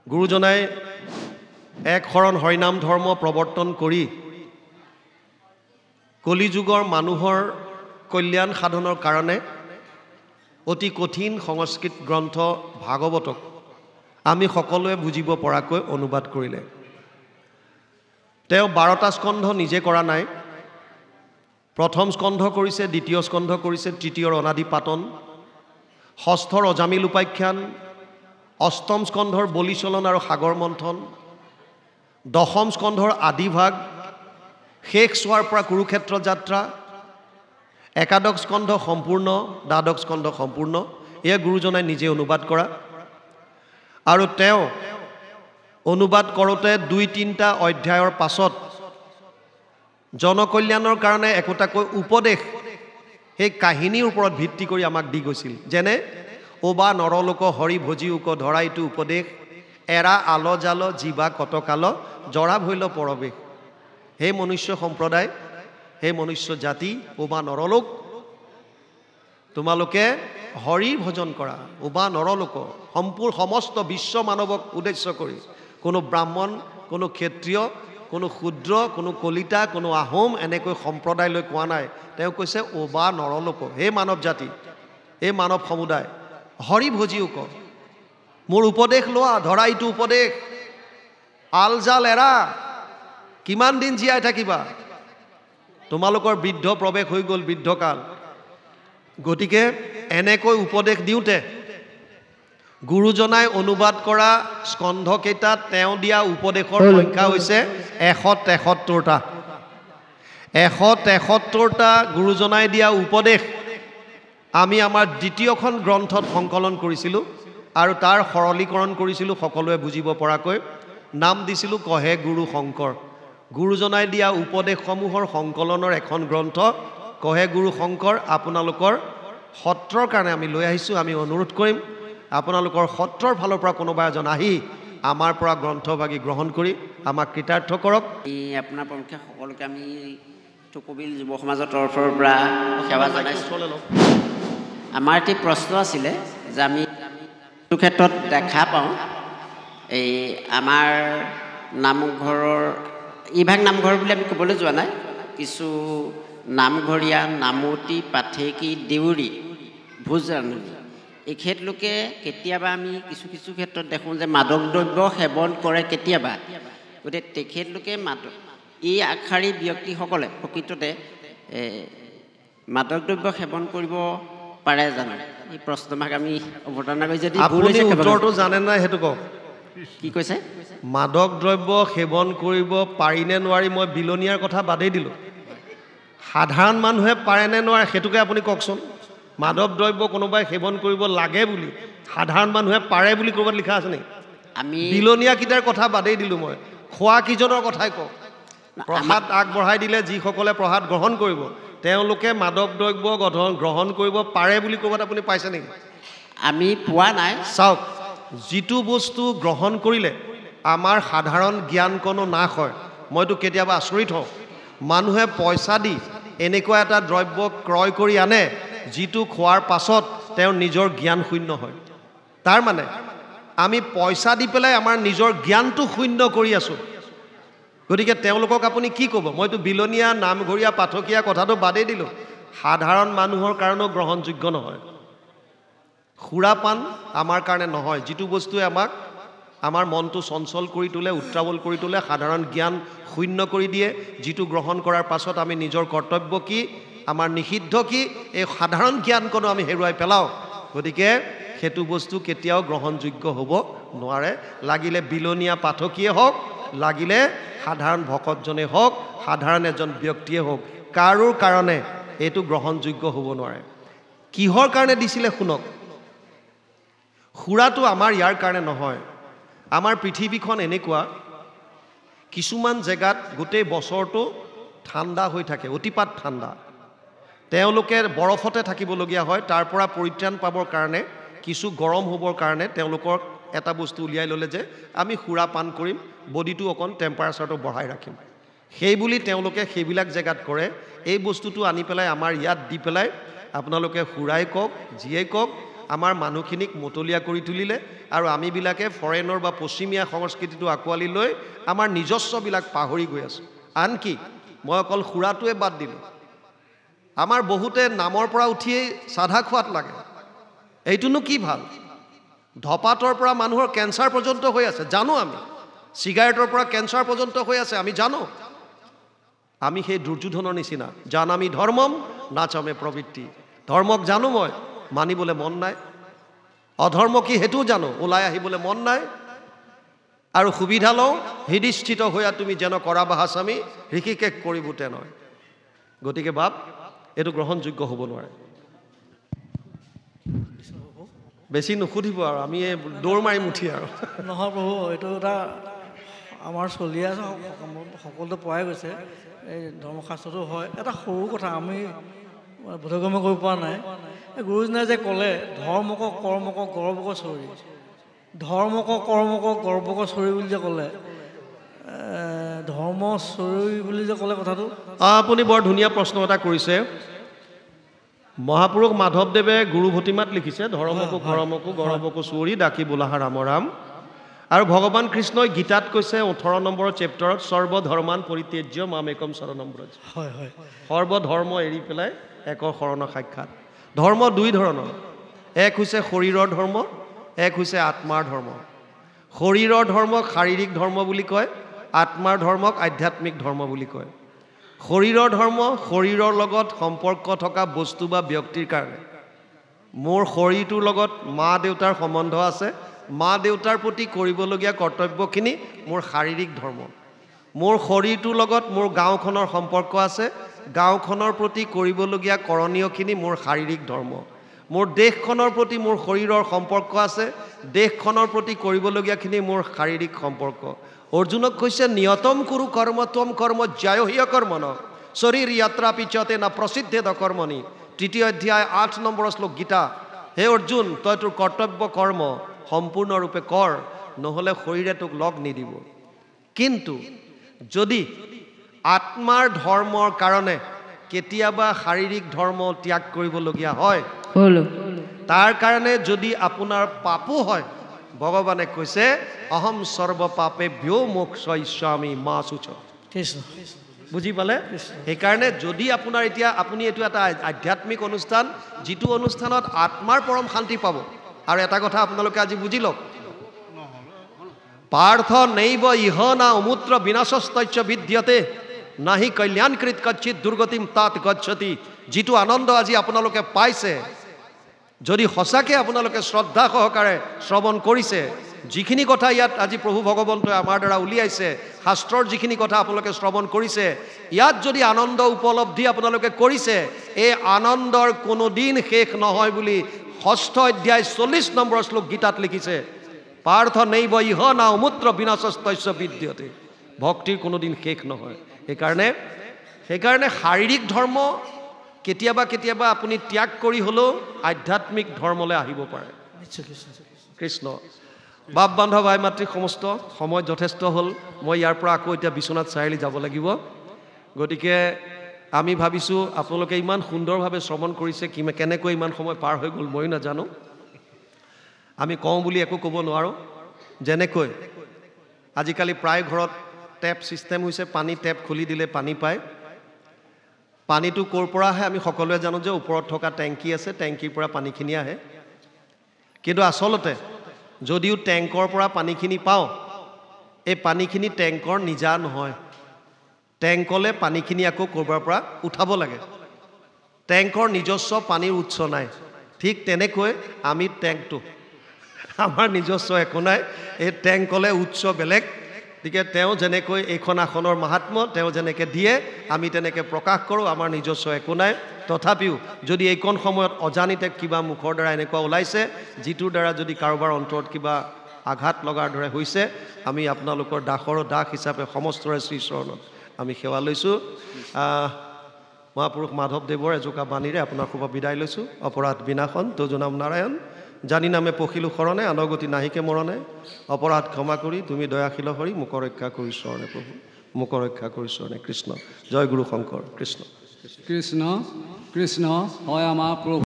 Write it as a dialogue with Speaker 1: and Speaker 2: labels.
Speaker 1: গুৰুজনাই এক শৰণ হৰিনাম ধৰ্ম প্ৰৱৰ্তন কৰি কলিযুগৰ মানুহৰ কল্যাণ সাধনৰ কাৰণে অতি কঠিন সংস্কৃত গ্ৰন্থ ভাগৱতক আমি সকলোৱে বুজিব পৰাকৈ অনুবাদ কৰিলে। তেওঁ 12টা স্কন্ধ নিজে কৰা নাই। প্ৰথম স্কন্ধ কৰিছে, দ্বিতীয় স্কন্ধ কৰিছে, তৃতীয়ৰ অনাদি পাতন, ষষ্ঠৰ অজামিল উপাখ্যান, অষ্টম স্কন্ধৰ বলিচলন আৰু সাগৰ মন্থন, দশম স্কন্ধৰ আদিভাগ, শেষ চোৱাৰ পৰা কুৰুক্ষেত্ৰ যাত্ৰা, একাদশ স্কন্ধ সম্পূৰ্ণ, দ্বাদশ স্কন্ধ সম্পূৰ্ণ, এয়া গুৰুজনাই নিজে অনুবাদ কৰা। আৰু তেওঁ অনুবাদ কৰোঁতে 2-3টা অধ্যায়ৰ পাছত জনকল্যাণৰ কাৰণে একোটাকৈ উপদেশ সেই কাহিনীৰ ওপৰত ভিত্তি কৰি আমাক দি গৈছিল। যেনে অবা নৰলোক হৰি ভজি উক ধৰাইটো উপদেশ, এৰা আল জাল জীৱা কতকাল জৰা ভৈল পৰৱেশ। হে মনুষ্য সম্প্ৰদায়, হে মনুষ্য জাতি, অবা নৰলোক, তোমালোকে হৰি ভজন কৰা। অবা নৰলোক, সমস্ত বিশ্ব মানৱক উদ্দেশ্য কৰি, কোনো ব্ৰাহ্মণ, কোনো ক্ষত্ৰিয়, কোনো শূদ্ৰ, কোনো কলিতা, কোনো আহোম এনেকৈ সম্প্ৰদায় লৈ কোৱা নাই। তেওঁ কৈছে অবা নৰলোক, হে মানৱ জাতি, হে মানৱ সমুদায়, হৰি ভজি উক, মোৰ উপদেশ লোৱা, ধৰা এইটো উপদেশ। আল জাল এৰা, কিমান দিন জীয়াই থাকিবা, তোমালোকৰ বৃদ্ধ প্ৰৱেশ হৈ গ'ল, বৃদ্ধকাল। গতিকে এনেকৈ উপদেশ দিওঁতে গুৰুজনাই অনুবাদ কৰা স্কন্ধকেইটাত তেওঁ দিয়া উপদেশৰ সংখ্যা হৈছে 173টা। 173টা গুৰুজনাই দিয়া উপদেশ আমি আমাৰ দ্বিতীয়খন গ্ৰন্থত সংকলন কৰিছিলোঁ আৰু তাৰ সৰলীকৰণ কৰিছিলোঁ সকলোৱে বুজিব পৰাকৈ। নাম দিছিলোঁ কহে গুৰু শংকৰ। গুৰুজনাই দিয়া উপদেশসমূহৰ সংকলনৰ এখন গ্ৰন্থ কহে গুৰু শংকৰ আপোনালোকৰ সত্ৰৰ কাৰণে আমি লৈ আহিছোঁ। আমি অনুৰোধ কৰিম আপোনালোকৰ সত্ৰৰ ফালৰ পৰা কোনোবা এজন আহি আমাৰ পৰা গ্ৰন্থভাগী গ্ৰহণ কৰি আমাক কৃতাৰ্থ কৰক।
Speaker 2: আপোনাৰ পক্ষে সকলোকে আমি টুকুবিল যুৱ সমাজৰ তৰফৰ পৰা সেৱা জনাইছোঁ। আমাৰ এটি প্ৰশ্ন আছিলে যে আমি এইটো ক্ষেত্ৰত দেখা পাওঁ, এই আমাৰ নামঘৰৰ ইভাগ নামঘৰ বুলি আমি ক'বলৈ যোৱা নাই, কিছু নামঘৰীয়া, নামতি, পাঠেকী, দেউৰী, ভোজ ৰান্ধনি, এখেতলোকে কেতিয়াবা আমি কিছু কিছু ক্ষেত্ৰত দেখোঁ যে মাদক দ্ৰব্য সেৱন কৰে কেতিয়াবা। গতিকে তেখেতলোকে এই আগশাৰী ব্যক্তিসকলে প্ৰকৃততে মাদক দ্ৰব্য সেৱন কৰিব পাৰে জানো? এই প্ৰশ্নভাগ আমি অৱতাৰণা কৰি যদি
Speaker 1: উত্তৰটো জানে নাই সেইটো কওক।
Speaker 2: কি কৈছে?
Speaker 1: মাদক দ্ৰব্য সেৱন কৰিব পাৰিনে নোৱাৰি মই বিলনীয়াৰ কথা বাদেই দিলোঁ। সাধাৰণ মানুহে পাৰেনে নোৱাৰে সেইটোকে আপুনি কওকচোন। মাদক দ্ৰব্য কোনোবাই সেৱন কৰিব লাগে বুলি সাধাৰণ মানুহে পাৰে বুলি ক'ৰবাত লিখা আছে নেকি? আমি বিলনীয়াকেইটাৰ কথা বাদেই দিলোঁ, মই খোৱা কিজনৰ কথাই কওঁ। প্ৰসাদ আগবঢ়াই দিলে যিসকলে প্ৰসাদ গ্ৰহণ কৰিব তেওঁলোকে মাদক দ্ৰব্য গ্ৰহণ কৰিব পাৰে বুলি ক'ৰবাত আপুনি পাইছে নেকি?
Speaker 2: আমি পোৱা নাই।
Speaker 1: চাওক, যিটো বস্তু গ্ৰহণ কৰিলে আমাৰ সাধাৰণ জ্ঞানকণো নাশ হয়। মইতো কেতিয়াবা আচৰিত হওঁ, মানুহে পইচা দি এনেকুৱা এটা দ্ৰব্য ক্ৰয় কৰি আনে যিটো খোৱাৰ পাছত তেওঁৰ নিজৰ জ্ঞান শূন্য হয়। তাৰ মানে আমি পইচা দি পেলাই আমাৰ নিজৰ জ্ঞানটো শূন্য কৰি আছোঁ। গতিকে তেওঁলোকক আপুনি কি ক'ব? মইতো বিলনীয়া, নামঘৰীয়া, পাঠকীয়া কথাটো বাদেই দিলোঁ, সাধাৰণ মানুহৰ কাৰণেও গ্ৰহণযোগ্য নহয়। সুৰাপান আমাৰ কাৰণে নহয়, যিটো বস্তুৱে আমাক আমাৰ মনটো চঞ্চল কৰি তোলে, উত্ৰাৱল কৰি তোলে, সাধাৰণ জ্ঞান শূন্য কৰি দিয়ে, যিটো গ্ৰহণ কৰাৰ পাছত আমি নিজৰ কৰ্তব্য কি, আমাৰ নিষিদ্ধ কি, এই সাধাৰণ জ্ঞানকণো আমি হেৰুৱাই পেলাওঁ। গতিকে সেইটো বস্তু কেতিয়াও গ্ৰহণযোগ্য হ'ব নোৱাৰে। লাগিলে বিলনীয়া পাঠকীয়ে হওক, লাগিলে সাধাৰণ ভকতজনে হওক, সাধাৰণ এজন ব্যক্তিয়ে হওক, কাৰো কাৰণে এইটো গ্ৰহণযোগ্য হ'ব নোৱাৰে। কিহৰ কাৰণে দিছিলে শুনক। সুৰাটো আমাৰ ইয়াৰ কাৰণে নহয়। আমাৰ পৃথিৱীখন এনেকুৱা, কিছুমান জেগাত গোটেই বছৰটো ঠাণ্ডা হৈ থাকে, অতিপাত ঠাণ্ডা। তেওঁলোকে বৰফতে থাকিবলগীয়া হয়। তাৰ পৰা পৰিত্ৰাণ পাবৰ কাৰণে, কিছু গৰম হ'বৰ কাৰণে তেওঁলোকৰ এটা বস্তু উলিয়াই ল'লে যে আমি সুৰা পান কৰিম, বডিটো অকণ টেম্পাৰেচাৰটো বঢ়াই ৰাখিম। সেই বুলি তেওঁলোকে সেইবিলাক জেগাত কৰে। এই বস্তুটো আনি পেলাই আমাৰ ইয়াত দি পেলাই আপোনালোকে সুৰাই কওক, যিয়েই কওক, আমাৰ মানুহখিনিক মতলীয়া কৰি তুলিলে আৰু আমিবিলাকে ফৰেনৰ বা পশ্চিমীয়া সংস্কৃতিটো আঁকোৱালি লৈ আমাৰ নিজস্ববিলাক পাহৰি গৈ আছোঁ। আনকি মই অকল সুৰাটোৱে বাদ দিলোঁ, আমাৰ বহুতে নামৰ পৰা উঠিয়েই চাধা খোৱাত লাগে। এইটোনো কি ভাল? ধপাতৰ পৰা মানুহৰ কেঞ্চাৰ পৰ্যন্ত হৈ আছে, জানো আমি। চিগাৰেটৰ পৰা কেঞ্চাৰ পৰ্যন্ত হৈ আছে, আমি জানো। আমি সেই দুৰ্যোধনৰ নিচিনা, জানামি ধৰ্মম নাচামে প্ৰবৃত্তি। ধৰ্মক জানো মই, মানিবলৈ মন নাই। অধৰ্ম কি সেইটোও জানো, ওলাই আহিবলৈ মন নাই। আৰু সুবিধা লওঁ, হৃদিস্থিত হৈয়া তুমি যেন কৰা বাহাস্বামী, ঋষিকেশ কৰিবুতে নয়। গতিকে বাপ, এইটো গ্ৰহণযোগ্য হ'ব নোৱাৰে। বেছি নুসুধিব আৰু, আমি এই দৌৰ মাৰিম উঠি আৰু।
Speaker 3: নহয় প্ৰভু, এইটো এটা আমাৰ চলি আছে, সকলোতে পোৱাই গৈছে, এই ধৰ্মশাস্ত্ৰটো হয়। এটা সৰু কথা আমি বোধগম্য কৰিব পৰা নাই। এই গুৰুজনাই যে ক'লে ধৰ্মক কৰ্মক গৰ্বক চৰি, ধৰ্মক কৰ্মক গৰ্বক চৰি বুলি যে ক'লে, ধৰ্ম চৰি বুলি যে ক'লে কথাটো,
Speaker 1: আপুনি বৰ ধুনীয়া প্ৰশ্ন এটা কৰিছে। মহাপুৰুষ মাধৱদেৱে গুৰু ভতিমাত লিখিছে, ধৰ্মকো কৰ্মকো গৰ্বকো চৰি ডাকি বোলাহা ৰাম ৰাম। আৰু ভগৱান কৃষ্ণই গীতাত কৈছে 18 নম্বৰ চেপ্টাৰত, সৰ্বধৰ্মান পৰিত্যাজ্য মাম একম শৰণম ব্ৰজ।
Speaker 3: হয় হয়,
Speaker 1: সৰ্বধৰ্ম এৰি পেলাই একৰ শৰণ সাক্ষাৎ। ধৰ্ম দুই ধৰণৰ, এক হৈছে শৰীৰৰ ধৰ্ম, এক হৈছে আত্মাৰ ধৰ্ম। শৰীৰৰ ধৰ্মক শাৰীৰিক ধৰ্ম বুলি কয়, আত্মাৰ ধৰ্মক আধ্যাত্মিক ধৰ্ম বুলি কয়। শৰীৰৰ ধৰ্ম শৰীৰৰ লগত সম্পৰ্ক থকা বস্তু বা ব্যক্তিৰ কাৰণে। মোৰ শৰীৰটোৰ লগত মা দেউতাৰ সম্বন্ধ আছে, মা দেউতাৰ প্ৰতি কৰিবলগীয়া কৰ্তব্যখিনি মোৰ শাৰীৰিক ধৰ্ম। মোৰ শৰীৰটোৰ লগত মোৰ গাঁওখনৰ সম্পৰ্ক আছে, গাঁওখনৰ প্ৰতি কৰিবলগীয়া কৰণীয়খিনি মোৰ শাৰীৰিক ধৰ্ম। মোৰ দেশখনৰ প্ৰতি মোৰ শৰীৰৰ সম্পৰ্ক আছে, দেশখনৰ প্ৰতি কৰিবলগীয়াখিনি মোৰ শাৰীৰিক সম্পৰ্ক। অৰ্জুনক কৈছে নিয়তম কুৰু কৰ্ম ত্বম কৰ্ম জ্যায়হীয় কৰ্মণ শৰীৰ যাত্ৰা পিছতে না প্ৰসিদ্ধেদ কৰ্মণি। 3 অধ্যায় 8 নম্বৰ শ্লোক গীতা। হে অৰ্জুন, তই তোৰ কৰ্তব্য কৰ্ম সম্পূৰ্ণৰূপে কৰ, নহ'লে শৰীৰে তোক লগ নিদিব। কিন্তু যদি আত্মাৰ ধৰ্মৰ কাৰণে কেতিয়াবা শাৰীৰিক ধৰ্ম ত্যাগ কৰিবলগীয়া হয়, তাৰ কাৰণে যদি আপোনাৰ পাপো হয়, ভগৱানে কৈছে অহম সৰ্ব পাপে ভ্যো মোক্ষয়িষ্যামি মা শুচ।
Speaker 3: কৃষ্ণ
Speaker 1: বুজি পালে? সেইকাৰণে যদি আপোনাৰ এতিয়া আপুনি এইটো এটা আধ্যাত্মিক অনুষ্ঠান, যিটো অনুষ্ঠানত আত্মাৰ পৰম শান্তি পাব। আৰু এটা কথা আপোনালোকে আজি বুজি লওক, পাৰ্থ নৈব ইহ না অমূত্ৰ বিনাশস্তস্য বিদ্যতে নাহি কল্যাণকৃত কচ্ছিত দুৰ্গতিম তাত গচ্ছতি। যিটো আনন্দ আজি আপোনালোকে পাইছে, যদি সঁচাকৈ আপোনালোকে শ্ৰদ্ধা সহকাৰে শ্ৰৱণ কৰিছে, যিখিনি কথা ইয়াত আজি প্ৰভু ভগৱন্তই আমাৰ দ্বাৰা উলিয়াইছে, শাস্ত্ৰৰ যিখিনি কথা আপোনালোকে শ্ৰৱণ কৰিছে, ইয়াত যদি আনন্দ উপলব্ধি আপোনালোকে কৰিছে, এই আনন্দৰ কোনোদিন শেষ নহয় বুলি 6ষ্ঠ অধ্যায় 40 নম্বৰ শ্লোক গীতাত লিখিছে। পাৰ্থ নৈব ইহ না অমূত্ৰ বিনাশস্তস্য বিদ্যতে। ভক্তিৰ কোনোদিন শেষ নহয়। সেইকাৰণে শাৰীৰিক ধৰ্ম কেতিয়াবা কেতিয়াবা আপুনি ত্যাগ কৰি হ'লেও আধ্যাত্মিক ধৰ্মলৈ আহিব পাৰে। কৃষ্ণ। বাপ বান্ধৱ ভাই মাতৃ সমস্ত, সময় যথেষ্ট হ'ল। মই ইয়াৰ পৰা আকৌ এতিয়া বিশ্বনাথ চাৰিআলি যাব লাগিব। গতিকে আমি ভাবিছোঁ আপোনালোকে ইমান সুন্দৰভাৱে শ্ৰৱণ কৰিছে, কেনেকৈ ইমান সময় পাৰ হৈ গ'ল ময়ো নাজানো। আমি কওঁ বুলি একো ক'ব নোৱাৰোঁ। যেনেকৈ আজিকালি প্ৰায় ঘৰত টেপ ছিষ্টেম হৈছে, পানী টেপ খুলি দিলে পানী পায়। পানীটো ক'ৰ পৰা আহে আমি সকলোৱে জানো যে ওপৰত থকা টেংকি আছে, টেংকিৰ পৰা পানীখিনি আহে। কিন্তু আচলতে যদিও টেংকৰ পৰা পানীখিনি পাওঁ, এই পানীখিনি টেংকৰ নিজা নহয়। টেংকলৈ পানীখিনি আকৌ ক'ৰবাৰ পৰা উঠাব লাগে। টেংকৰ নিজস্ব পানীৰ উৎস নাই। ঠিক তেনেকৈ আমি টেংকটো, আমাৰ নিজস্ব একো নাই, এই টেংকলৈ উৎস বেলেগ। গতিকে তেওঁ যেনেকৈ এইখন আসনৰ মাহাত্ম্য তেওঁ যেনেকৈ দিয়ে, আমি তেনেকৈ প্ৰকাশ কৰোঁ। আমাৰ নিজস্ব একো নাই। তথাপিও যদি এইকণ সময়ত অজানিতে কিবা মুখৰ দ্বাৰা এনেকুৱা ওলাইছে, যিটোৰ দ্বাৰা যদি কাৰোবাৰ অন্তৰত কিবা আঘাত লগাৰ দৰে হৈছে, আমি আপোনালোকৰ দাসৰ দাস হিচাপে সমস্তৰে শ্ৰীচৰণত আমি সেৱা লৈছোঁ। মহাপুৰুষ মাধৱদেৱৰ এজোকা বাণীৰে আপোনাৰ শুভ বিদায় লৈছোঁ। অপৰাধ বিনাশন তজু নাম নাৰায়ণ, জানি নামে পখিলো শৰণে আনগতি নাহিকে মৰণে। অপৰাধ ক্ষমা কৰি তুমি দয়াশীল হৰি, মোক ৰক্ষা কৰি চৰণে প্ৰভু, মোক ৰক্ষা কৰি চৰণে। কৃষ্ণ। জয় গুৰু শংকৰ। কৃষ্ণ
Speaker 4: কৃষ্ণ কৃষ্ণ হয় আমাৰ প্ৰভু।